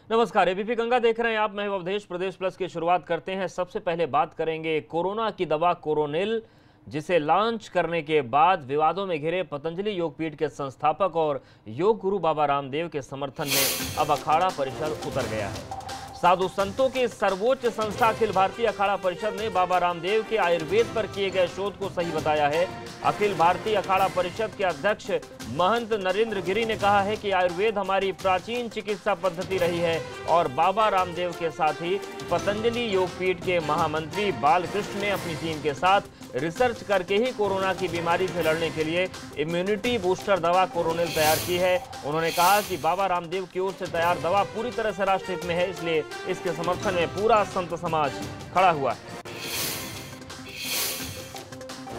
नमस्कार, एबीपी गंगा देख रहे हैं आप। मैं अवधेश। प्रदेश प्लस की शुरुआत करते हैं। सबसे पहले बात करेंगे कोरोना की दवा कोरोनिल, जिसे लॉन्च करने के बाद विवादों में घिरे पतंजलि योगपीठ के संस्थापक और योग गुरु बाबा रामदेव के समर्थन में अब अखाड़ा परिषद उतर गया है। साधु संतों की सर्वोच्च संस्था अखिल भारतीय अखाड़ा परिषद ने बाबा रामदेव के आयुर्वेद पर किए गए शोध को सही बताया है। अखिल भारतीय अखाड़ा परिषद के अध्यक्ष महंत नरेंद्र गिरी ने कहा है कि आयुर्वेद हमारी प्राचीन चिकित्सा पद्धति रही है और बाबा रामदेव के साथ ही पतंजलि योगपीठ के महामंत्री बालकृष्ण ने अपनी टीम के साथ रिसर्च करके ही कोरोना की बीमारी से लड़ने के लिए इम्यूनिटी बूस्टर दवा कोरोनिल तैयार की है। उन्होंने कहा कि बाबा रामदेव की ओर से तैयार दवा पूरी तरह से राष्ट्रहित में है, इसलिए इसके समर्थन में पूरा संत समाज खड़ा हुआ है।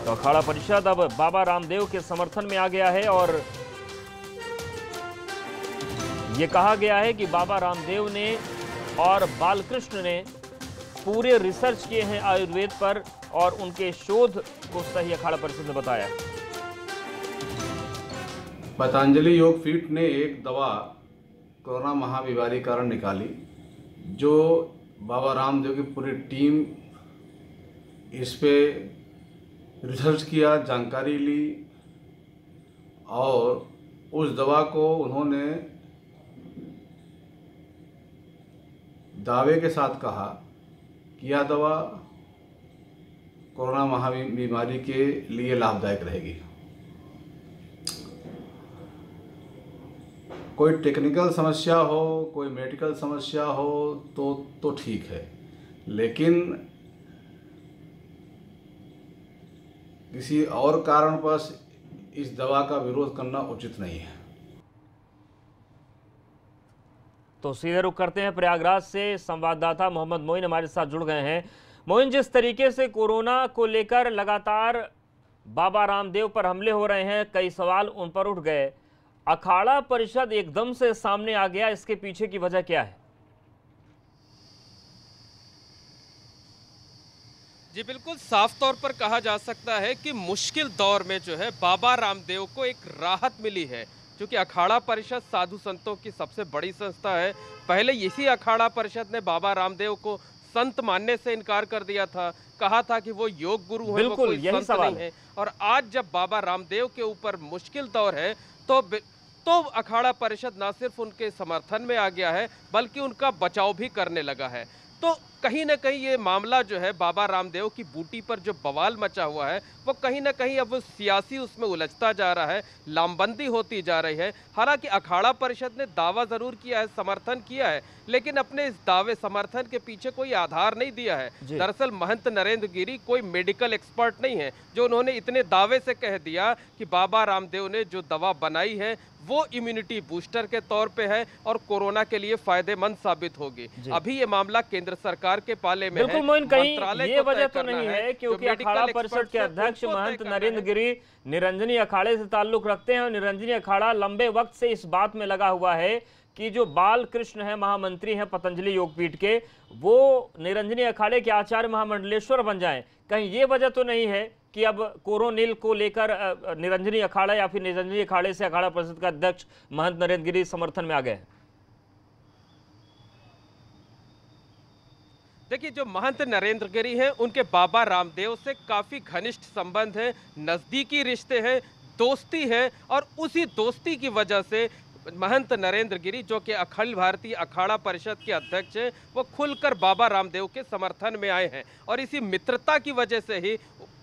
तो अखाड़ा परिषद अब बाबा रामदेव के समर्थन में आ गया है और यह कहा गया है कि बाबा रामदेव ने और बालकृष्ण ने पूरे रिसर्च किए हैं आयुर्वेद पर और उनके शोध को सही अखाड़ा परिषद ने बताया। पतंजलि योगपीठ ने एक दवा कोरोना महाबीमारी कारण निकाली, जो बाबा रामदेव की पूरी टीम इस पे रिसर्च किया, जानकारी ली और उस दवा को उन्होंने दावे के साथ कहा कि यह दवा कोरोना महाबीमारी के लिए लाभदायक रहेगी। कोई टेक्निकल समस्या हो, कोई मेडिकल समस्या हो तो ठीक है, लेकिन किसी और कारणवश इस दवा का विरोध करना उचित नहीं है। तो सीधे रुख करते हैं प्रयागराज से। संवाददाता मोहम्मद मोइन हमारे साथ जुड़ गए हैं। मोइन, जिस तरीके से कोरोना को लेकर लगातार बाबा रामदेव पर हमले हो रहे हैं, कई सवाल उन पर उठ गए, अखाड़ा परिषद एकदम से सामने आ गया, इसके पीछे की वजह क्या है? जी बिल्कुल, साफ तौर पर कहा जा सकता है कि मुश्किल दौर में जो है बाबा रामदेव को एक राहत मिली है, क्योंकि अखाड़ा परिषद साधु संतों की सबसे बड़ी संस्था है। पहले इसी अखाड़ा परिषद ने बाबा रामदेव को संत मानने से इनकार कर दिया था, कहा था कि वो योग गुरु हैं, वो कोई संत नहीं है। और आज जब बाबा रामदेव के ऊपर मुश्किल दौर है तो अखाड़ा परिषद न सिर्फ उनके समर्थन में आ गया है, बल्कि उनका बचाव भी करने लगा है। तो कहीं ना कहीं ये मामला जो है बाबा रामदेव की बूटी पर जो बवाल मचा हुआ है, वो कहीं ना कहीं अब सियासी उसमें उलझता जा रहा है, लामबंदी होती जा रही है। हालांकि अखाड़ा परिषद ने दावा जरूर किया है, समर्थन किया है, लेकिन अपने इस दावे समर्थन के पीछे कोई आधार नहीं दिया है। दरअसल महंत नरेंद्र गिरी कोई मेडिकल एक्सपर्ट नहीं है, जो उन्होंने इतने दावे से कह दिया कि बाबा रामदेव ने जो दवा बनाई है वो इम्यूनिटी बूस्टर के तौर पे है और कोरोना के लिए फायदेमंद साबित होगी। अभी ये मामला केंद्र सरकार के पाले में बिल्कुल मोइन, कहीं ये वजह तो नहीं है क्योंकि अखाड़ा परिषद के अध्यक्ष महंत नरेंद्र गिरी निरंजनी अखाड़े से ताल्लुक रखते हैं और निरंजनी अखाड़ा लंबे वक्त से इस बात में लगा हुआ है कि जो बालकृष्ण है, महामंत्री हैं पतंजलि योगपीठ के, वो निरंजनी अखाड़े के आचार्य महामंडलेश्वर बन जाएं। कहीं ये वजह तो नहीं है कि अब कोरोनिल को लेकर निरंजनी अखाड़ा या फिर निरंजनी अखाड़े से अखाड़ा परिषद का अध्यक्ष महंत नरेंद्र गिरी समर्थन में आ गए? देखिए, जो महंत नरेंद्र गिरी हैं उनके बाबा रामदेव से काफी घनिष्ठ संबंध है, नजदीकी रिश्ते हैं, दोस्ती है, और उसी दोस्ती की वजह से महंत नरेंद्र गिरी, जो कि अखिल भारतीय अखाड़ा परिषद के अध्यक्ष हैं, वो खुलकर बाबा रामदेव के समर्थन में आए हैं। और इसी मित्रता की वजह से ही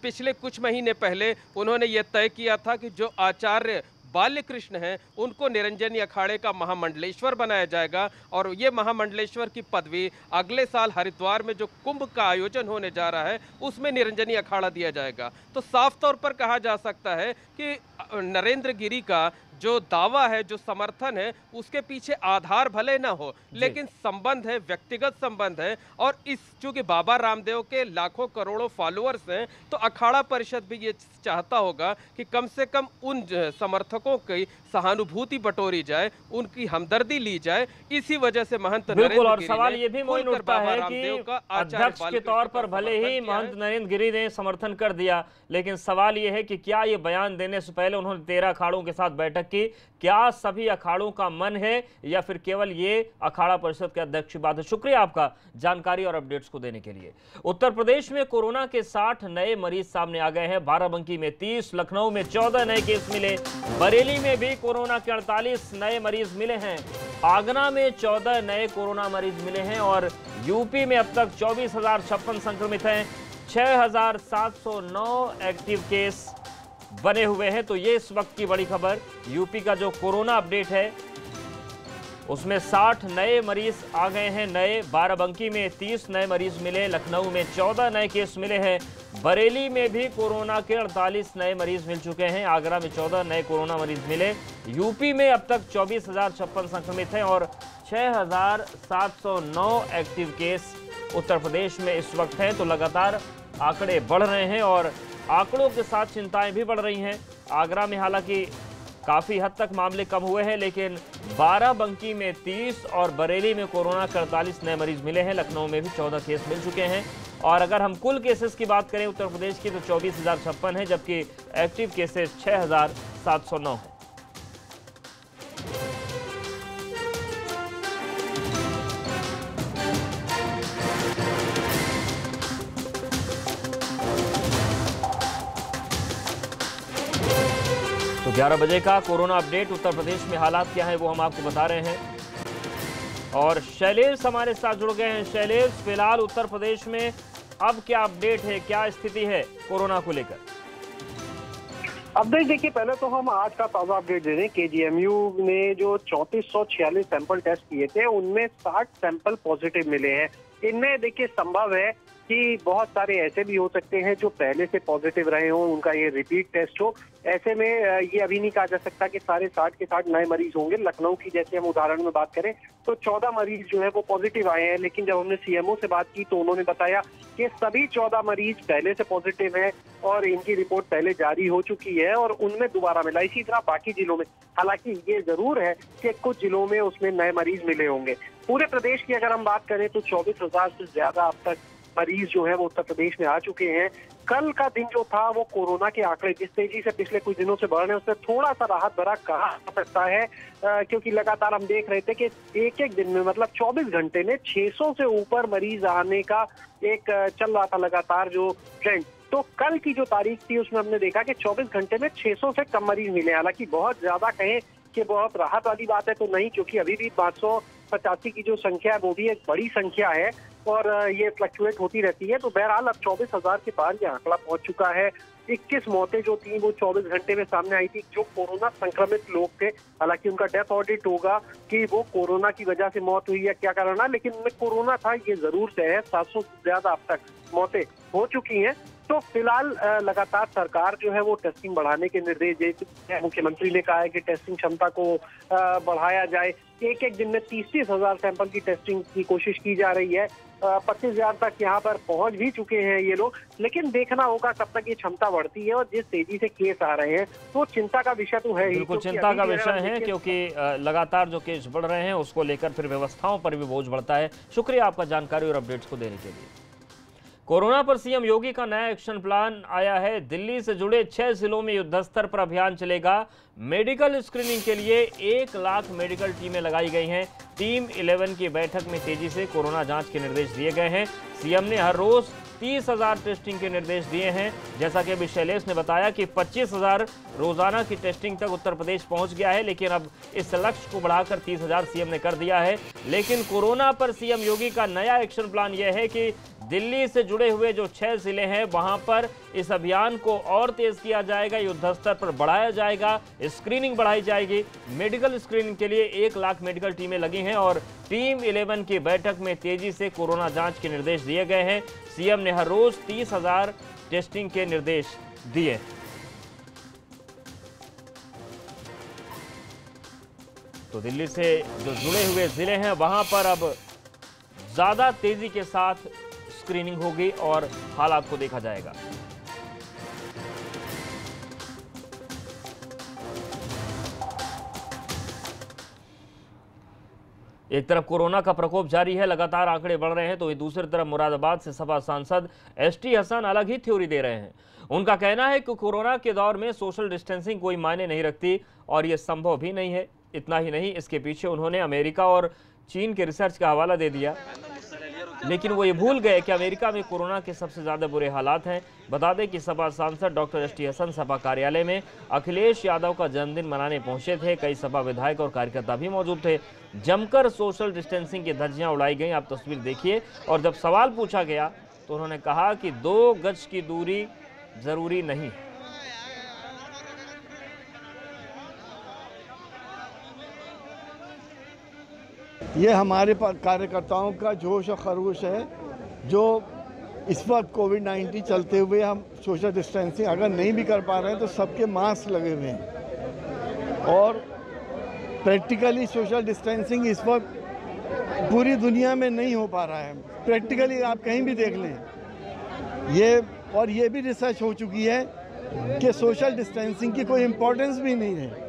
पिछले कुछ महीने पहले उन्होंने ये तय किया था कि जो आचार्य बालकृष्ण हैं उनको निरंजनी अखाड़े का महामंडलेश्वर बनाया जाएगा, और ये महामंडलेश्वर की पदवी अगले साल हरिद्वार में जो कुंभ का आयोजन होने जा रहा है उसमें निरंजनी अखाड़ा दिया जाएगा। तो साफ तौर पर कहा जा सकता है कि नरेंद्र गिरी का जो दावा है, जो समर्थन है, उसके पीछे आधार भले ना हो, लेकिन संबंध है, व्यक्तिगत संबंध है। और इस चूंकि बाबा रामदेव के लाखों करोड़ों फॉलोअर्स हैं, तो अखाड़ा परिषद भी ये चाहता होगा कि कम से कम उन समर्थकों की सहानुभूति बटोरी जाए, उनकी हमदर्दी ली जाए। इसी वजह से महंत बिल्कुल, और सवाल ये भी मोइन उठता है कि अध्यक्ष के तौर पर भले ही महंत नरेंद्र गिरी ने समर्थन कर दिया, लेकिन सवाल ये है कि क्या ये बयान देने से पहले उन्होंने 13 अखाड़ों के साथ बैठक कि क्या सभी अखाड़ों का मन है या फिर केवल ये अखाड़ा परिषद के अध्यक्ष की बात है। शुक्रिया आपका जानकारी और अपडेट्स को देने के लिए। उत्तर प्रदेश में कोरोना के 60 नए मरीज सामने आ गए हैं। बाराबंकी में 30, लखनऊ में 14 नए केस मिले। बरेली में भी कोरोना के 48 नए मरीज मिले हैं। आगरा में 14 नए कोरोना मरीज मिले हैं और यूपी में अब तक 24,056 संक्रमित हैं। 6,709 एक्टिव केस बने हुए हैं। तो ये इस वक्त की बड़ी खबर। यूपी का जो कोरोना अपडेट है उसमें 60 नए मरीज आ गए हैं नए। बाराबंकी में 30 नए मरीज मिले। लखनऊ में 14 नए केस मिले हैं। बरेली में भी कोरोना के 48 नए मरीज मिल चुके हैं। आगरा में 14 नए कोरोना मरीज मिले। यूपी में अब तक 24,056 संक्रमित हैं और 6,709 एक्टिव केस उत्तर प्रदेश में इस वक्त हैं। तो लगातार आंकड़े बढ़ रहे हैं और आंकड़ों के साथ चिंताएं भी बढ़ रही हैं। आगरा में हालांकि काफ़ी हद तक मामले कम हुए हैं, लेकिन बाराबंकी में 30 और बरेली में कोरोना के 48 नए मरीज मिले हैं। लखनऊ में भी 14 केस मिल चुके हैं। और अगर हम कुल केसेस की बात करें उत्तर प्रदेश की तो 24,056 है, जबकि एक्टिव केसेस 6,709 है। तो 11 बजे का कोरोना अपडेट। उत्तर प्रदेश में हालात क्या है वो हम आपको बता रहे हैं और शैलेश हमारे साथ जुड़ गए हैं। शैलेश, फिलहाल उत्तर प्रदेश में अब क्या अपडेट है, क्या स्थिति है कोरोना को लेकर? अपडेट देखिए, पहले तो हम आज का ताजा अपडेट दे दें। केजीएमयू ने जो 3446 सैंपल टेस्ट किए थे उनमें 60 सैंपल पॉजिटिव मिले हैं। इनमें देखिए संभव है कि बहुत सारे ऐसे भी हो सकते हैं जो पहले से पॉजिटिव रहे हों, उनका ये रिपीट टेस्ट हो। ऐसे में ये अभी नहीं कहा जा सकता कि सारे 60 के 60 नए मरीज होंगे। लखनऊ की जैसे हम उदाहरण में बात करें तो 14 मरीज जो है वो पॉजिटिव आए हैं, लेकिन जब हमने सीएमओ से बात की तो उन्होंने बताया कि सभी 14 मरीज पहले से पॉजिटिव हैं और इनकी रिपोर्ट पहले जारी हो चुकी है और उनमें दोबारा मिला। इसी तरह बाकी जिलों में, हालांकि ये जरूर है कि कुछ जिलों में उसमें नए मरीज मिले होंगे। पूरे प्रदेश की अगर हम बात करें तो 24,000 से ज्यादा अब तक मरीज जो है वो उत्तर प्रदेश में आ चुके हैं। कल का दिन जो था वो कोरोना के आंकड़े जिस तेजी से पिछले कुछ दिनों से बढ़ रहे हैं उससे थोड़ा सा राहत भरा कहा जा सकता है, क्योंकि लगातार हम देख रहे थे कि एक दिन में मतलब 24 घंटे में 600 से ऊपर मरीज आने का एक चल रहा था लगातार जो ट्रेंड। तो कल की जो तारीख थी उसमें हमने देखा कि 24 घंटे में 600 से कम मरीज मिले। हालांकि बहुत ज्यादा कहें कि बहुत राहत वाली बात है तो नहीं, क्योंकि अभी भी 585 की जो संख्या है वो भी एक बड़ी संख्या है और ये फ्लक्चुएट होती रहती है। तो बहरहाल अब 24,000 के पार ये आंकड़ा पहुंच चुका है। 21 मौतें जो थी वो 24 घंटे में सामने आई थी जो कोरोना संक्रमित लोग थे। हालांकि उनका डेथ ऑडिट होगा कि वो कोरोना की वजह से मौत हुई या क्या कारण है, लेकिन उनमें कोरोना था ये जरूर तय है। 700 से ज्यादा अब तक मौतें हो चुकी हैं। तो फिलहाल लगातार सरकार जो है वो टेस्टिंग बढ़ाने के निर्देश दे चुकी है। मुख्यमंत्री ने कहा है कि टेस्टिंग क्षमता को बढ़ाया जाए। एक दिन में 30-30 हजार सैंपल की टेस्टिंग की कोशिश की जा रही है। 25,000 तक यहाँ पर पहुंच भी चुके हैं ये लोग, लेकिन देखना होगा कब तक ये क्षमता बढ़ती है और जिस तेजी से केस आ रहे हैं तो चिंता का विषय तो है ही। बिल्कुल चिंता का विषय है, क्योंकि लगातार जो केस बढ़ रहे हैं उसको लेकर फिर व्यवस्थाओं पर भी बोझ बढ़ता है। शुक्रिया आपका जानकारी और अपडेट्स को देने के लिए। कोरोना पर सीएम योगी का नया एक्शन प्लान आया है। दिल्ली से जुड़े 6 जिलों में युद्धस्तर पर अभियान चलेगा। मेडिकल स्क्रीनिंग के लिए 1 लाख मेडिकल टीमें लगाई गई हैं। टीम 11 की बैठक में तेजी से कोरोना जांच के निर्देश दिए गए हैं। सीएम ने हर रोज 30,000 टेस्टिंग के निर्देश दिए हैं। जैसा कि अभी शैलेश ने बताया कि 25,000 रोजाना की टेस्टिंग तक उत्तर प्रदेश पहुंच गया है, लेकिन अब इस लक्ष्य को बढ़ाकर 30,000 सीएम ने कर दिया है। लेकिन कोरोना पर सीएम योगी का नया एक्शन प्लान यह है कि दिल्ली से जुड़े हुए जो 6 जिले हैं वहां पर इस अभियान को और तेज किया जाएगा, युद्ध स्तर पर बढ़ाया जाएगा, स्क्रीनिंग बढ़ाई जाएगी। मेडिकल स्क्रीनिंग के लिए 1 लाख मेडिकल टीमें लगी हैं और टीम 11 की बैठक में तेजी से कोरोना जांच के निर्देश दिए गए हैं। सीएम ने हर रोज 30,000 टेस्टिंग के निर्देश दिए। तो दिल्ली से जो जुड़े हुए जिले हैं वहां पर अब ज्यादा तेजी के साथ स्क्रीनिंग होगी और हालात को देखा जाएगा। एक तरफ कोरोना का प्रकोप जारी है, लगातार आंकड़े बढ़ रहे हैं, तो वहीं दूसरी तरफ मुरादाबाद से सपा सांसद एसटी हसन अलग ही थ्योरी दे रहे हैं। उनका कहना है कि कोरोना के दौर में सोशल डिस्टेंसिंग कोई मायने नहीं रखती और ये संभव भी नहीं है। इतना ही नहीं, इसके पीछे उन्होंने अमेरिका और चीन के रिसर्च का हवाला दे दिया, लेकिन वो ये भूल गए कि अमेरिका में कोरोना के सबसे ज्यादा बुरे हालात हैं। बता दें कि सपा सांसद डॉक्टर एसटी हसन सपा कार्यालय में अखिलेश यादव का जन्मदिन मनाने पहुंचे थे। कई सपा विधायक और कार्यकर्ता भी मौजूद थे। जमकर सोशल डिस्टेंसिंग की धज्जियां उड़ाई गई। आप तस्वीर देखिए। और जब सवाल पूछा गया तो उन्होंने कहा कि 2 गज की दूरी जरूरी नहीं। ये हमारे कार्यकर्ताओं का जोश और खरोश है, जो इस वक्त कोविड-19 चलते हुए हम सोशल डिस्टेंसिंग अगर नहीं भी कर पा रहे हैं तो सबके मास्क लगे हुए हैं और प्रैक्टिकली सोशल डिस्टेंसिंग इस वक्त पूरी दुनिया में नहीं हो पा रहा है। प्रैक्टिकली आप कहीं भी देख लें, ये भी रिसर्च हो चुकी है कि सोशल डिस्टेंसिंग की कोई इम्पोर्टेंस भी नहीं है।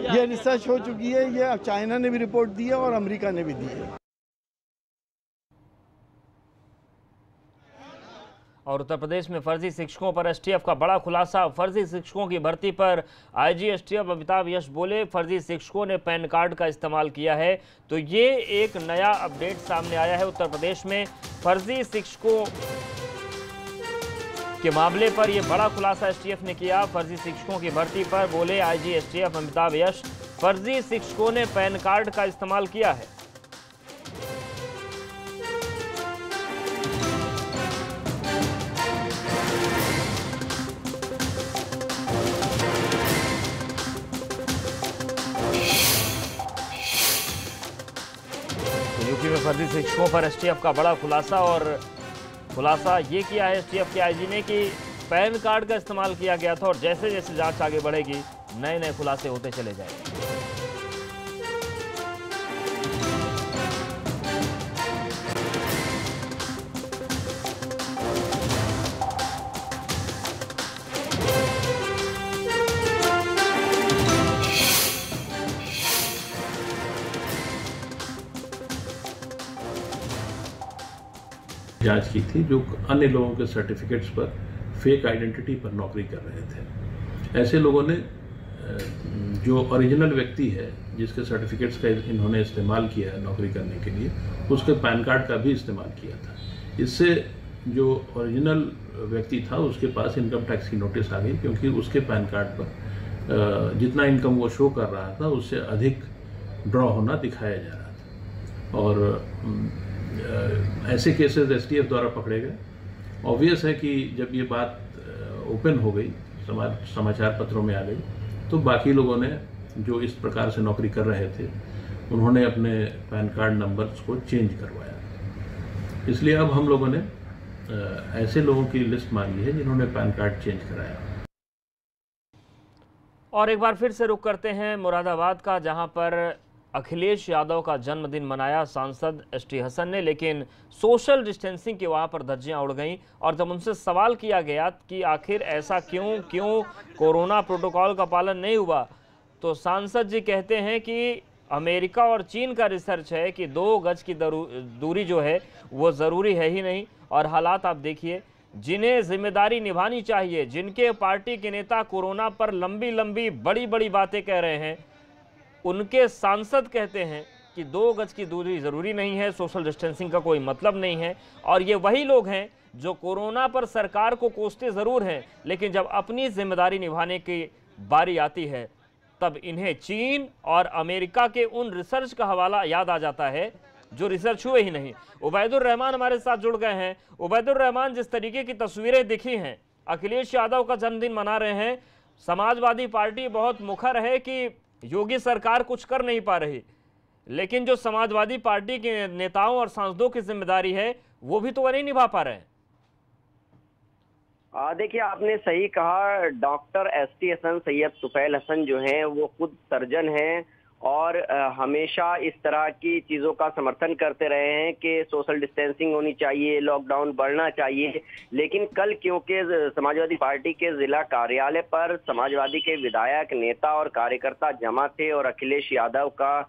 ये रिसर्च हो चुकी है, ये चाइना ने भी रिपोर्ट दी है और अमेरिका ने भी दी है। और उत्तर प्रदेश में फर्जी शिक्षकों पर एसटीएफ का बड़ा खुलासा। फर्जी शिक्षकों की भर्ती पर आईजी एसटीएफ अमिताभ यश बोले, फर्जी शिक्षकों ने पैन कार्ड का इस्तेमाल किया है। तो ये एक नया अपडेट सामने आया है। उत्तर प्रदेश में फर्जी शिक्षकों के मामले पर यह बड़ा खुलासा एसटीएफ ने किया। फर्जी शिक्षकों की भर्ती पर बोले आईजी एसटीएफ अमिताभ यश, फर्जी शिक्षकों ने पैन कार्ड का इस्तेमाल किया है। यूपी में फर्जी शिक्षकों पर एसटीएफ का बड़ा खुलासा। और खुलासा ये किया है एसटीएफ के आईजी ने कि पैन कार्ड का इस्तेमाल किया गया था और जैसे जैसे जांच आगे बढ़ेगी नए नए खुलासे होते चले जाएंगे। जांच की थी जो अन्य लोगों के सर्टिफिकेट्स पर फेक आइडेंटिटी पर नौकरी कर रहे थे। ऐसे लोगों ने जो ओरिजिनल व्यक्ति है जिसके सर्टिफिकेट्स का इन्होंने इस्तेमाल किया है नौकरी करने के लिए, उसके पैन कार्ड का भी इस्तेमाल किया था। इससे जो ओरिजिनल व्यक्ति था उसके पास इनकम टैक्स की नोटिस आ गई, क्योंकि उसके पैन कार्ड पर जितना इनकम वो शो कर रहा था उससे अधिक ड्रॉ होना दिखाया जा रहा था। और ऐसे केसेस एसटीएफ द्वारा पकड़े गए। ऑब्वियस है कि जब ये बात ओपन हो गई, समाचार पत्रों में आ गई, तो बाकी लोगों ने जो इस प्रकार से नौकरी कर रहे थे उन्होंने अपने पैन कार्ड नंबर्स को चेंज करवाया। इसलिए अब हम लोगों ने ऐसे लोगों की लिस्ट मांगी है जिन्होंने पैन कार्ड चेंज कराया। और एक बार फिर से रुख करते हैं मुरादाबाद का, जहां पर अखिलेश यादव का जन्मदिन मनाया सांसद एसटी हसन ने, लेकिन सोशल डिस्टेंसिंग की वहां पर धज्जियां उड़ गईं। और जब उनसे सवाल किया गया कि आखिर ऐसा क्यों कोरोना प्रोटोकॉल का पालन नहीं हुआ, तो सांसद जी कहते हैं कि अमेरिका और चीन का रिसर्च है कि 2 गज की दूरी जो है वो ज़रूरी है ही नहीं। और हालात आप देखिए, जिन्हें जिम्मेदारी निभानी चाहिए, जिनके पार्टी के नेता कोरोना पर लंबी लंबी बड़ी बड़ी बातें कह रहे हैं, उनके सांसद कहते हैं कि 2 गज की दूरी ज़रूरी नहीं है, सोशल डिस्टेंसिंग का कोई मतलब नहीं है। और ये वही लोग हैं जो कोरोना पर सरकार को कोसते ज़रूर हैं, लेकिन जब अपनी जिम्मेदारी निभाने की बारी आती है तब इन्हें चीन और अमेरिका के उन रिसर्च का हवाला याद आ जाता है जो रिसर्च हुए ही नहीं। उबैदुर रहमान हमारे साथ जुड़ गए हैं। उबैदुर रहमान, जिस तरीके की तस्वीरें दिखी हैं, अखिलेश यादव का जन्मदिन मना रहे हैं, समाजवादी पार्टी बहुत मुखर है कि योगी सरकार कुछ कर नहीं पा रही, लेकिन जो समाजवादी पार्टी के नेताओं और सांसदों की जिम्मेदारी है वो भी तो वो नहीं निभा पा रहे हैं। देखिए, आपने सही कहा। डॉक्टर एसटी हसन, सैयद तुफैल हसन जो हैं वो खुद सर्जन हैं और हमेशा इस तरह की चीज़ों का समर्थन करते रहे हैं कि सोशल डिस्टेंसिंग होनी चाहिए, लॉकडाउन बढ़ना चाहिए। लेकिन कल क्योंकि समाजवादी पार्टी के जिला कार्यालय पर समाजवादी के विधायक, नेता और कार्यकर्ता जमा थे और अखिलेश यादव का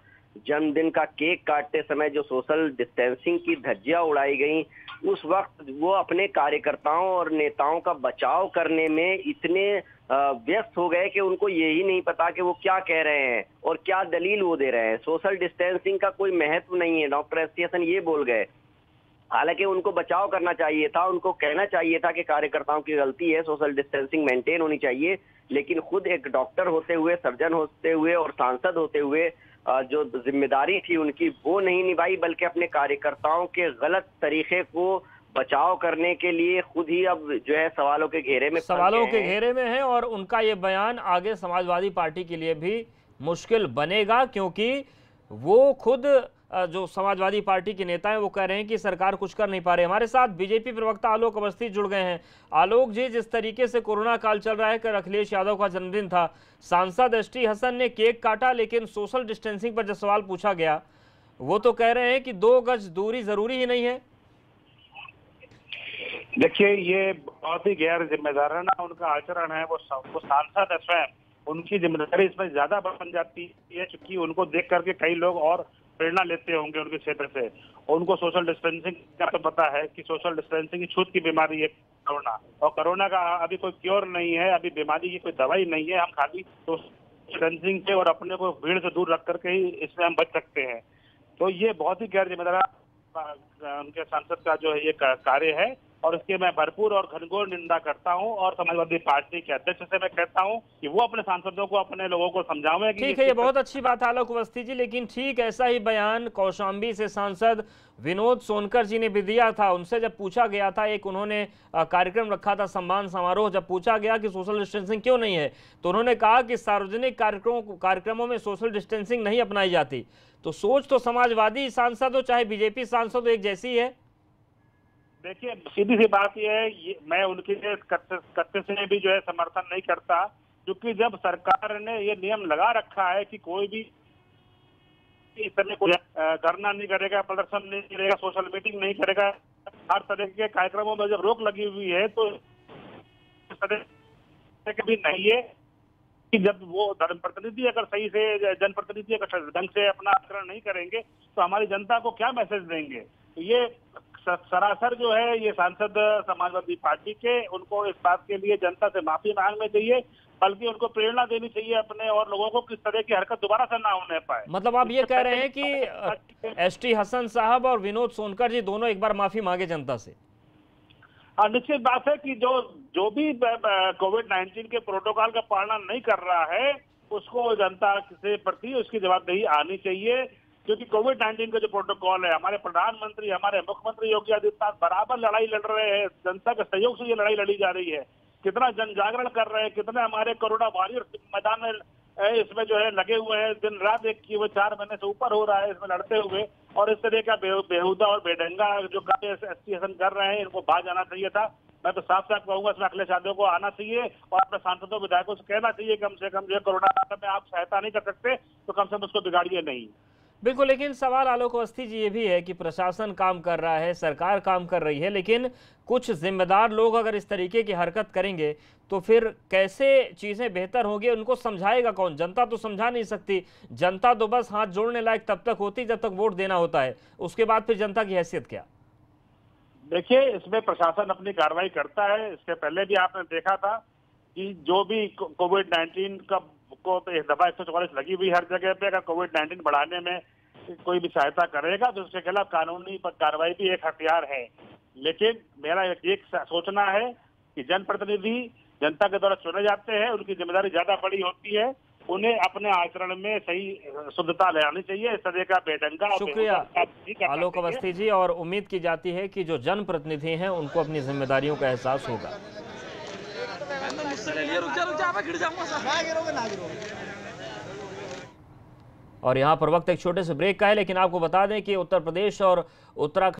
जन्मदिन का केक काटते समय जो सोशल डिस्टेंसिंग की धज्जियां उड़ाई गई, उस वक्त वो अपने कार्यकर्ताओं और नेताओं का बचाव करने में इतने व्यस्त हो गए कि उनको यही नहीं पता कि वो क्या कह रहे हैं और क्या दलील वो दे रहे हैं। सोशल डिस्टेंसिंग का कोई महत्व नहीं है, डॉक्टर एस टी हसन ये बोल गए। हालांकि उनको बचाव करना चाहिए था, उनको कहना चाहिए था कि कार्यकर्ताओं की गलती है, सोशल डिस्टेंसिंग मेंटेन होनी चाहिए, लेकिन खुद एक डॉक्टर होते हुए, सर्जन होते हुए और सांसद होते हुए जो जिम्मेदारी थी उनकी वो नहीं निभाई, बल्कि अपने कार्यकर्ताओं के गलत तरीके को बचाव करने के लिए खुद ही अब जो है सवालों के घेरे में है। और उनका ये बयान आगे समाजवादी पार्टी के लिए भी मुश्किल बनेगा, क्योंकि वो खुद जो समाजवादी पार्टी के नेता हैं वो कह रहे हैं कि सरकार कुछ कर नहीं पा रही। हमारे साथ बीजेपी प्रवक्ता आलोक अवस्थी जुड़ गए हैं। आलोक जी, जिस तरीके से कोरोना काल चल रहा है, कल अखिलेश यादव का जन्मदिन था, सांसद एसटी हसन ने केक काटा, लेकिन सोशल डिस्टेंसिंग पर जब सवाल पूछा गया वो तो कह रहे हैं कि 2 गज दूरी जरूरी ही नहीं है। देखिए, ये बहुत ही गैर जिम्मेदाराना उनका आचरण है। वो सांसद है स्वयं, उनकी जिम्मेदारी इसमें ज्यादा बन जाती है, क्योंकि उनको देख करके कई लोग और प्रेरणा लेते होंगे उनके क्षेत्र से। उनको सोशल डिस्टेंसिंग का तो पता है कि सोशल डिस्टेंसिंग की छूत की बीमारी है कोरोना, और कोरोना का अभी कोई क्योर नहीं है, अभी बीमारी की कोई दवाई नहीं है। हम खाली सोशल डिस्टेंसिंग से और अपने को भीड़ से दूर रख करके ही इसमें हम बच सकते हैं। तो ये बहुत ही गैर जिम्मेदार उनके सांसद का जो है ये कार्य है, और इसके मैं भरपूर और घनघोर निंदा करता हूं। और समाजवादी पार्टी के अध्यक्ष से मैं कहता हूं कि वो अपने सांसदों को, अपने लोगों को समझावें कि ठीक है, ये बहुत अच्छी बात है आलोक अवस्थी जी, लेकिन ठीक ऐसा ही बयान कौशाम्बी से सांसद विनोद सोनकर जी ने भी दिया था। उनसे जब पूछा गया था, एक उन्होंने कार्यक्रम रखा था सम्मान समारोह, जब पूछा गया कि सोशल डिस्टेंसिंग क्यों नहीं है, तो उन्होंने कहा कि सार्वजनिक कार्यक्रमों में सोशल डिस्टेंसिंग नहीं अपनाई जाती। तो सोच तो समाजवादी सांसद हो चाहे बीजेपी सांसद हो एक जैसी है। देखिए, सीधी सी बात यह है, मैं उनके कत्ते से भी जो है समर्थन नहीं करता, क्योंकि जब सरकार ने ये नियम लगा रखा है कि कोई भी इस तरह को धरना नहीं करेगा, प्रदर्शन नहीं करेगा, सोशल मीटिंग नहीं करेगा, हर तरह के कार्यक्रमों में जब रोक लगी हुई है, तो इस तरह के भी नहीं है कि जब वो जनप्रतिनिधि अगर सही से जनप्रतिनिधि अगर ढंग से अपना आचरण नहीं करेंगे तो हमारी जनता को क्या मैसेज देंगे। तो ये सरासर जो है ये सांसद समाजवादी पार्टी के, उनको इस बात के लिए जनता से माफी मांगनी चाहिए, बल्कि उनको प्रेरणा देनी चाहिए अपने और लोगों को किस तरह की हरकत दोबारा से ना होने पाए। मतलब आप ये कह रहे हैं कि एसटी हसन साहब और विनोद सोनकर जी दोनों एक बार माफी मांगे जनता से। निश्चित बात है कि जो भी कोविड-19 के प्रोटोकॉल का पालन नहीं कर रहा है, उसको जनता के प्रति उसकी जवाबदेही आनी चाहिए, क्योंकि कोविड-19 का जो प्रोटोकॉल है, हमारे प्रधानमंत्री, हमारे मुख्यमंत्री योगी आदित्यनाथ बराबर लड़ाई लड़ रहे हैं, जनता के सहयोग से ये लड़ाई लड़ी जा रही है। कितना जन जागरण कर रहे हैं, कितने हमारे कोरोना वॉरियर मैदान में इसमें जो है लगे हुए हैं, दिन रात एक की वो 4 महीने से ऊपर हो रहा है इसमें लड़ते हुए। और इस तरह का बेहुदा और बेढंगा जो कार्य एसटी हसन कर रहे हैं, इनको बाज आना चाहिए था। मैं तो साफ साफ कहूंगा इसमें अखिलेश यादव को आना चाहिए और अपने सांसदों विधायकों से कहना चाहिए कम से कम जो कोरोना में आप सहायता नहीं कर सकते तो कम से कम उसको बिगाड़िए नहीं। बिल्कुल, लेकिन सवाल आलोक अवस्थी जी ये भी है कि प्रशासन काम कर रहा है, सरकार काम कर रही है, लेकिन कुछ जिम्मेदार लोग अगर इस तरीके की हरकत करेंगे तो फिर कैसे चीज़ें बेहतर होंगी, उनको समझाएगा कौन? जनता तो समझा नहीं सकती। जनता तो बस हाथ जोड़ने लायक तब तक होती जब तक वोट देना होता है, उसके बाद फिर जनता की हैसियत क्या? देखिए, इसमें प्रशासन अपनी कार्रवाई करता है। इससे पहले भी आपने देखा था कि जो भी कोविड-19 का को दफा 144 लगी हुई हर जगह पे, अगर कोविड-19 बढ़ाने में कोई भी सहायता करेगा तो उसके खिलाफ कानूनी कार्रवाई भी एक हथियार है। लेकिन मेरा एक सोचना है कि जनप्रतिनिधि जनता के द्वारा चुने जाते हैं, उनकी जिम्मेदारी ज्यादा बड़ी होती है, उन्हें अपने आचरण में सही शुद्धता ले आनी चाहिए। इस तरह का बेढंगा। शुक्रिया आलोक अवस्थी जी, और उम्मीद की जाती है कि जो जनप्रतिनिधि हैं उनको अपनी जिम्मेदारियों का एहसास होगा। और यहाँ पर वक्त एक छोटे से ब्रेक का है, लेकिन आपको बता दें कि उत्तर प्रदेश और उत्तराखंड